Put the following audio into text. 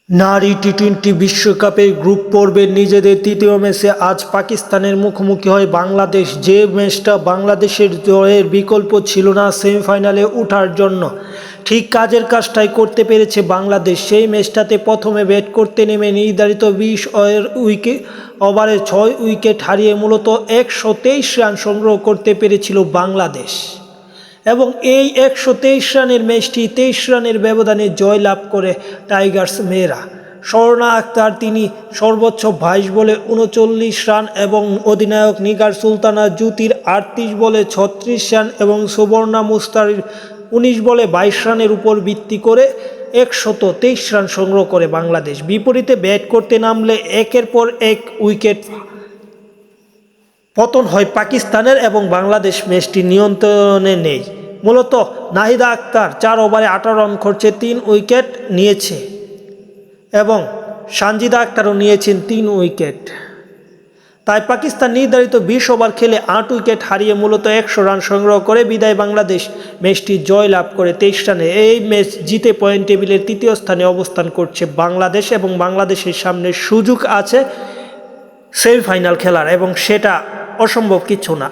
নারী টি-20 বিশ্বকাপের গ্রুপ পর্বের নিজেদের তৃতীয় ম্যাচে আজ পাকিস্তানের মুখোমুখি হয় বাংলাদেশ। যে ম্যাচটা বাংলাদেশের জয়ের বিকল্প ছিল না সেমিফাইনালে ওঠার জন্য, ঠিক কাজের কাজটাই করতে পেরেছে বাংলাদেশ। সেই ম্যাচটাতে প্রথমে ব্যাট করতে নেমে নির্ধারিত 20 ওভারে 6 উইকেট হারিয়ে মূলত 123 রান সংগ্রহ করতে পেরেছিল বাংলাদেশ এবং এই 123 রানের ম্যাচটি 23 রানের ব্যবধানে জয় লাভ করে টাইগার্স মেয়েরা। স্বর্ণা আক্তার তিনি সর্বোচ্চ 22 বলে 39 রান এবং অধিনায়ক নিগার সুলতানা জ্যোতির 38 বলে 36 রান এবং সুবর্ণা মুস্তারির 19 বলে 22 রানের উপর ভিত্তি করে 123 রান সংগ্রহ করে বাংলাদেশ। বিপরীতে ব্যাট করতে নামলে একের পর এক উইকেট পতন হয় পাকিস্তানের এবং বাংলাদেশ ম্যাচটি নিয়ন্ত্রণে নেই। মূলত নাহিদা আক্তার 4 ওভারে 18 রান খরচে 3 উইকেট নিয়েছে এবং সানজিদা আক্তারও নিয়েছেন 3 উইকেট। তাই পাকিস্তান নির্ধারিত 20 ওভার খেলে 8 উইকেট হারিয়ে মূলত 100 রান সংগ্রহ করে বিদায় বাংলাদেশ ম্যাচটি জয় লাভ করে 23 রানে। এই ম্যাচ জিতে পয়েন্ট টেবিলের তৃতীয় স্থানে অবস্থান করছে বাংলাদেশ এবং বাংলাদেশের সামনে সুযোগ আছে সেমিফাইনাল খেলার এবং সেটা অসম্ভব কিছু না।